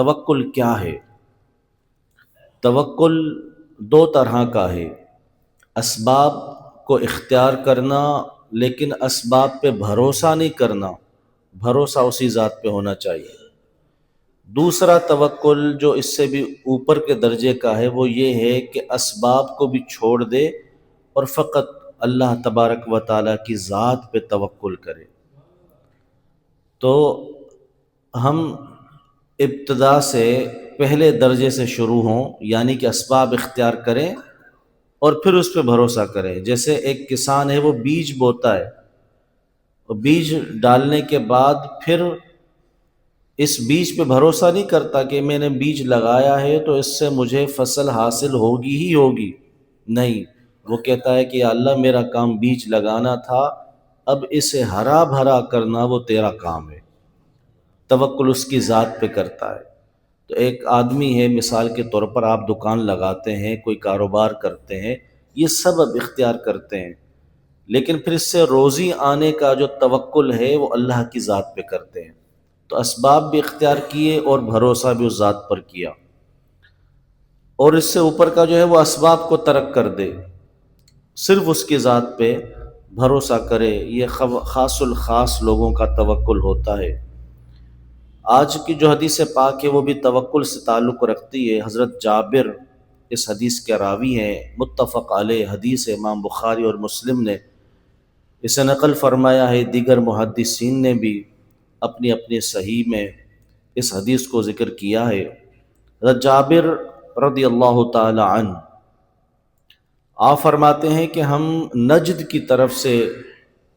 توکل کیا ہے؟ توکل دو طرح کا ہے، اسباب کو اختیار کرنا لیکن اسباب پہ بھروسہ نہیں کرنا، بھروسہ اسی ذات پہ ہونا چاہیے۔ دوسرا توکل جو اس سے بھی اوپر کے درجے کا ہے وہ یہ ہے کہ اسباب کو بھی چھوڑ دے اور فقط اللہ تبارک و تعالیٰ کی ذات پہ توکل کرے۔ تو ہم ابتدا سے پہلے درجے سے شروع ہوں، یعنی کہ اسباب اختیار کریں اور پھر اس پہ بھروسہ کریں۔ جیسے ایک کسان ہے، وہ بیج بوتا ہے اور بیج ڈالنے کے بعد پھر اس بیج پہ بھروسہ نہیں کرتا کہ میں نے بیج لگایا ہے تو اس سے مجھے فصل حاصل ہوگی ہی ہوگی، نہیں، وہ کہتا ہے کہ یا اللہ میرا کام بیج لگانا تھا، اب اسے ہرا بھرا کرنا وہ تیرا کام ہے۔ توکل اس کی ذات پہ کرتا ہے۔ تو ایک آدمی ہے، مثال کے طور پر آپ دکان لگاتے ہیں، کوئی کاروبار کرتے ہیں، یہ سبب اختیار کرتے ہیں، لیکن پھر اس سے روزی آنے کا جو توکل ہے وہ اللہ کی ذات پہ کرتے ہیں۔ تو اسباب بھی اختیار کیے اور بھروسہ بھی اس ذات پر کیا، اور اس سے اوپر کا جو ہے وہ اسباب کو ترک کر دے، صرف اس کی ذات پہ بھروسہ کرے۔ یہ خاص الخاص لوگوں کا توکل ہوتا ہے۔ آج کی جو حدیث پاک ہے وہ بھی توکل سے تعلق رکھتی ہے۔ حضرت جابر اس حدیث کے راوی ہیں، متفق علیہ حدیث ہے، امام بخاری اور مسلم نے اسے نقل فرمایا ہے، دیگر محدثین نے بھی اپنی اپنی صحیح میں اس حدیث کو ذکر کیا ہے۔ حضرت جابر رضی اللہ تعالی عنہ آپ فرماتے ہیں کہ ہم نجد کی طرف سے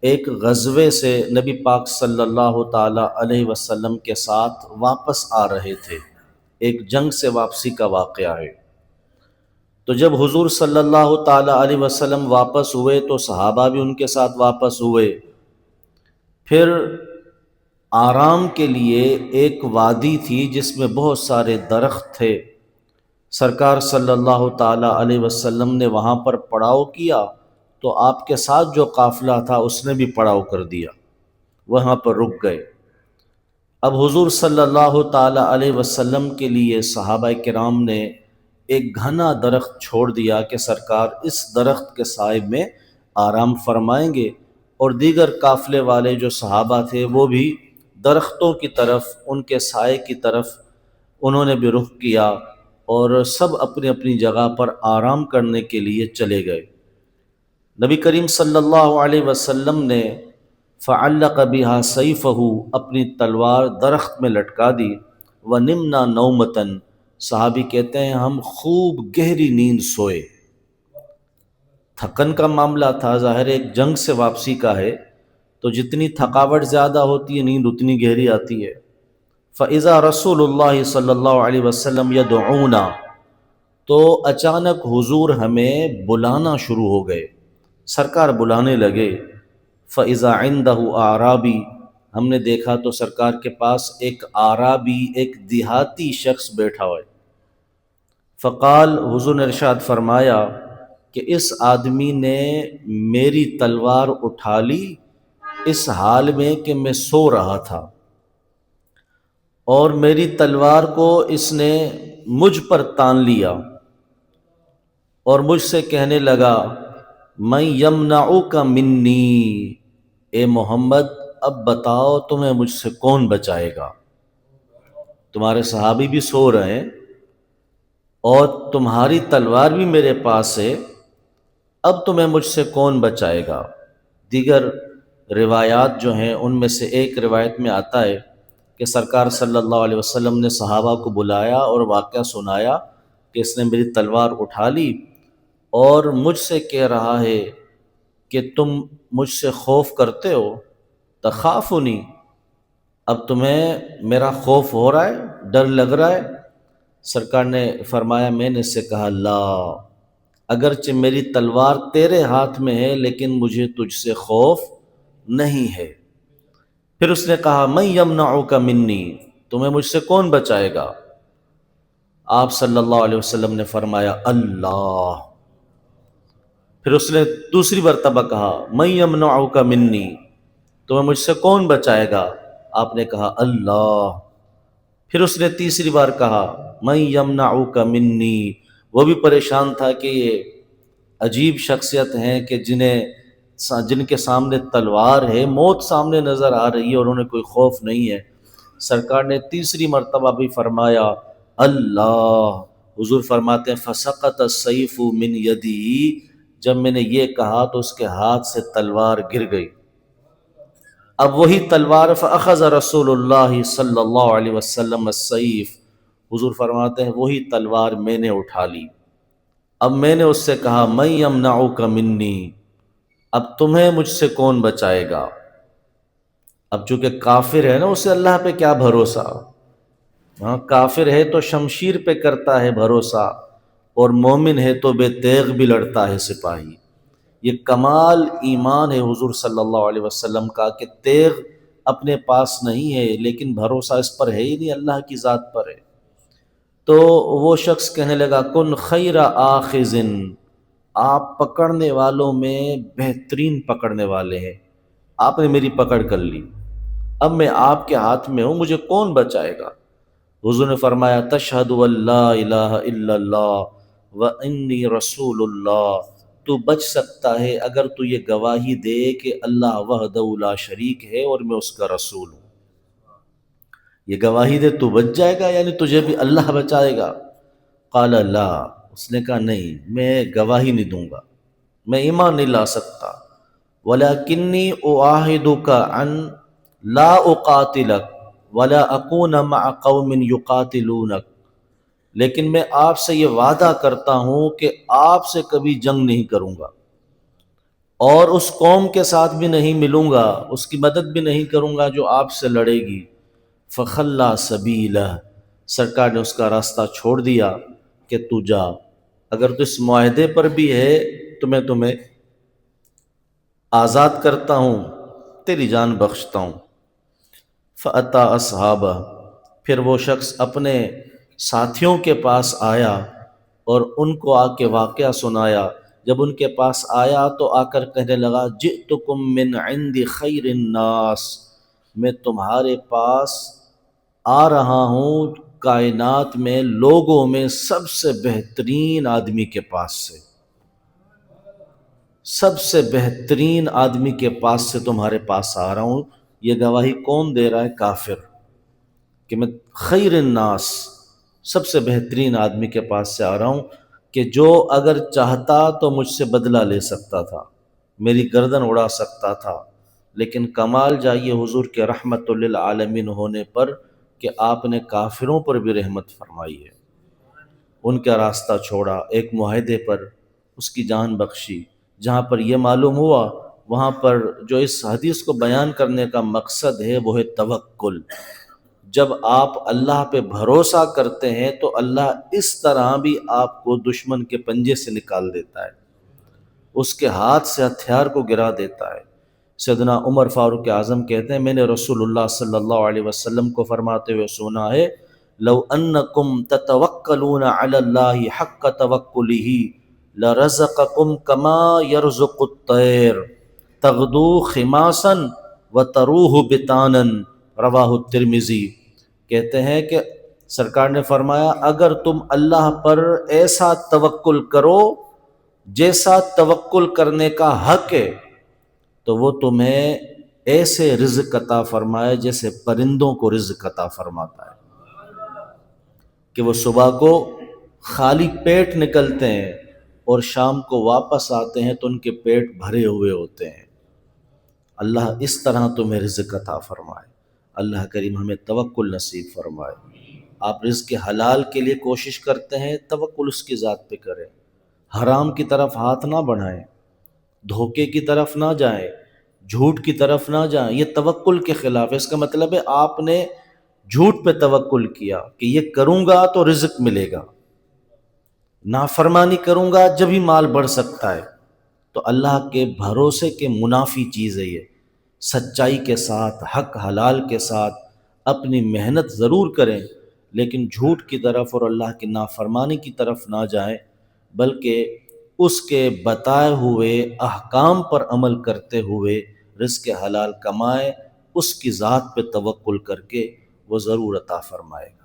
ایک غزوے سے نبی پاک صلی اللہ تعالی علیہ وسلم کے ساتھ واپس آ رہے تھے، ایک جنگ سے واپسی کا واقعہ ہے۔ تو جب حضور صلی اللہ تعالی علیہ وسلم واپس ہوئے تو صحابہ بھی ان کے ساتھ واپس ہوئے۔ پھر آرام کے لیے ایک وادی تھی جس میں بہت سارے درخت تھے، سرکار صلی اللہ تعالی علیہ وسلم نے وہاں پر پڑاؤ کیا، تو آپ کے ساتھ جو قافلہ تھا اس نے بھی پڑاؤ کر دیا، وہاں پر رک گئے۔ اب حضور صلی اللہ تعالی علیہ وسلم کے لیے صحابہ کرام نے ایک گھنا درخت چھوڑ دیا کہ سرکار اس درخت کے سائے میں آرام فرمائیں گے، اور دیگر قافلے والے جو صحابہ تھے وہ بھی درختوں کی طرف، ان کے سائے کی طرف انہوں نے بھی رخ کیا، اور سب اپنی اپنی جگہ پر آرام کرنے کے لیے چلے گئے۔ نبی کریم صلی اللہ علیہ وسلم نے فعلق بها سیفہ، اپنی تلوار درخت میں لٹکا دی، ونمنا نومتن، صحابی کہتے ہیں ہم خوب گہری نیند سوئے۔ تھکن کا معاملہ تھا، ظاہر ایک جنگ سے واپسی کا ہے تو جتنی تھکاوٹ زیادہ ہوتی ہے نیند اتنی گہری آتی ہے۔ فَإِذَا رسول اللہ صلی اللہ علیہ وسلم يدعونا، تو اچانک حضور ہمیں بلانا شروع ہو گئے، سرکار بلانے لگے۔ فَإِذَا عِنْدَهُ أَعْرَابِي، ہم نے دیکھا تو سرکار کے پاس ایک اعرابی، ایک دیہاتی شخص بیٹھا ہوا ہے۔ فقال، حضور نے ارشاد فرمایا کہ اس آدمی نے میری تلوار اٹھا لی اس حال میں کہ میں سو رہا تھا، اور میری تلوار کو اس نے مجھ پر تان لیا اور مجھ سے کہنے لگا من یمنعک منی، اے محمد اب بتاؤ تمہیں مجھ سے کون بچائے گا؟ تمہارے صحابی بھی سو رہے ہیں اور تمہاری تلوار بھی میرے پاس ہے، اب تمہیں مجھ سے کون بچائے گا؟ دیگر روایات جو ہیں ان میں سے ایک روایت میں آتا ہے کہ سرکار صلی اللہ علیہ وسلم نے صحابہ کو بلایا اور واقعہ سنایا کہ اس نے میری تلوار اٹھا لی اور مجھ سے کہہ رہا ہے کہ تم مجھ سے خوف کرتے ہو، تخافنی، اب تمہیں میرا خوف ہو رہا ہے، ڈر لگ رہا ہے؟ سرکار نے فرمایا، میں نے اس سے کہا لا، اگرچہ میری تلوار تیرے ہاتھ میں ہے لیکن مجھے تجھ سے خوف نہیں ہے۔ پھر اس نے کہا من یمنعک منی، تمہیں مجھ سے کون بچائے گا؟ آپ صلی اللہ علیہ وسلم نے فرمایا اللہ۔ پھر اس نے دوسری مرتبہ کہا من یمنعک منی، تمہیں مجھ سے کون بچائے گا؟ آپ نے کہا اللہ۔ پھر اس نے تیسری بار کہا من یمنعک منی، وہ بھی پریشان تھا کہ یہ عجیب شخصیت ہیں کہ جن کے سامنے تلوار ہے، موت سامنے نظر آ رہی ہے اور انہیں کوئی خوف نہیں ہے۔ سرکار نے تیسری مرتبہ بھی فرمایا اللہ، حضور فرماتے ہیں فسقط السیف من یدی، جب میں نے یہ کہا تو اس کے ہاتھ سے تلوار گر گئی۔ اب وہی تلوار فاخذ رسول اللہ صلی اللہ علیہ وسلم السیف، حضور فرماتے ہیں وہی تلوار میں نے اٹھا لی۔ اب میں نے اس سے کہا من یمنعک منی، اب تمہیں مجھ سے کون بچائے گا؟ اب چونکہ کافر ہے نا، اسے اللہ پہ کیا بھروسہ؟ ہاں، کافر ہے تو شمشیر پہ کرتا ہے بھروسہ، اور مومن ہے تو بے تیغ بھی لڑتا ہے سپاہی۔ یہ کمال ایمان ہے حضور صلی اللہ علیہ وسلم کا کہ تیغ اپنے پاس نہیں ہے، لیکن بھروسہ اس پر ہے ہی نہیں، اللہ کی ذات پر ہے۔ تو وہ شخص کہنے لگا کن خیر آخذ، آپ پکڑنے والوں میں بہترین پکڑنے والے ہیں، آپ نے میری پکڑ کر لی، اب میں آپ کے ہاتھ میں ہوں، مجھے کون بچائے گا؟ حضور نے فرمایا تشہد ان لا الہ الا اللہ وانی رسول اللہ، تو بچ سکتا ہے اگر تو یہ گواہی دے کہ اللہ وحدہ لا شریک ہے اور میں اس کا رسول ہوں۔ یہ گواہی دے تو بچ جائے گا، یعنی تجھے بھی اللہ بچائے گا؟ قال لا، اس نے کہا نہیں، میں گواہی نہیں دوں گا، میں ایمان نہیں لا سکتا۔ ولیکنی اعاہدک ان لا اقاتلک ولا اکون مع قوم یقاتلونک، لیکن میں آپ سے یہ وعدہ کرتا ہوں کہ آپ سے کبھی جنگ نہیں کروں گا، اور اس قوم کے ساتھ بھی نہیں ملوں گا، اس کی مدد بھی نہیں کروں گا جو آپ سے لڑے گی۔ فخلا سبیلہ، سرکار نے اس کا راستہ چھوڑ دیا کہ تو جا، اگر تو اس معاہدے پر بھی ہے تو میں تمہیں آزاد کرتا ہوں، تیری جان بخشتا ہوں۔ فأتا اصحابہ، پھر وہ شخص اپنے ساتھیوں کے پاس آیا اور ان کو آ کے واقعہ سنایا۔ جب ان کے پاس آیا تو آ کر کہنے لگا جئتکم من عند خیر الناس، میں تمہارے پاس آ رہا ہوں کائنات میں، لوگوں میں سب سے بہترین آدمی کے پاس سے، سب سے بہترین آدمی کے پاس سے تمہارے پاس آ رہا ہوں۔ یہ گواہی کون دے رہا ہے؟ کافر، کہ میں خیر الناس، سب سے بہترین آدمی کے پاس سے آ رہا ہوں، کہ جو اگر چاہتا تو مجھ سے بدلہ لے سکتا تھا، میری گردن اڑا سکتا تھا، لیکن کمال جائیے حضور کے رحمت للعالمین ہونے پر کہ آپ نے کافروں پر بھی رحمت فرمائی ہے، ان کا راستہ چھوڑا، ایک معاہدے پر اس کی جان بخشی۔ جہاں پر یہ معلوم ہوا، وہاں پر جو اس حدیث کو بیان کرنے کا مقصد ہے وہ ہے توکل۔ جب آپ اللہ پہ بھروسہ کرتے ہیں تو اللہ اس طرح بھی آپ کو دشمن کے پنجے سے نکال دیتا ہے، اس کے ہاتھ سے ہتھیار کو گرا دیتا ہے۔ سیدنا عمر فاروق اعظم کہتے ہیں میں نے رسول اللہ صلی اللہ علیہ وسلم کو فرماتے ہوئے سنا ہے لو انکم تتوکلون علی اللہ حق توکلہ لرزقکم کما یرزق الطیر تغدو خماسا وتروح بطانا، رواہ الترمذی۔ کہتے ہیں کہ سرکار نے فرمایا اگر تم اللہ پر ایسا توکل کرو جیسا توکل کرنے کا حق ہے، تو وہ تمہیں ایسے رزق عطا فرمائے جیسے پرندوں کو رزق عطا فرماتا ہے، کہ وہ صبح کو خالی پیٹ نکلتے ہیں اور شام کو واپس آتے ہیں تو ان کے پیٹ بھرے ہوئے ہوتے ہیں۔ اللہ اس طرح تمہیں رزق عطا فرمائے، اللہ کریم ہمیں توکل نصیب فرمائے۔ آپ رزق حلال کے لیے کوشش کرتے ہیں، توکل اس کی ذات پہ کریں، حرام کی طرف ہاتھ نہ بڑھائیں، دھوکے کی طرف نہ جائیں، جھوٹ کی طرف نہ جائیں، یہ توکل کے خلاف ہے۔ اس کا مطلب ہے آپ نے جھوٹ پہ توکل کیا کہ یہ کروں گا تو رزق ملے گا، نافرمانی کروں گا جب ہی مال بڑھ سکتا ہے، تو اللہ کے بھروسے کے منافی چیز ہے یہ۔ سچائی کے ساتھ، حق حلال کے ساتھ اپنی محنت ضرور کریں، لیکن جھوٹ کی طرف اور اللہ کی نافرمانی کی طرف نہ جائیں، بلکہ اس کے بتائے ہوئے احکام پر عمل کرتے ہوئے رزق حلال کمائیں، اس کی ذات پہ توکل کر کے وہ ضرور عطا فرمائے گا۔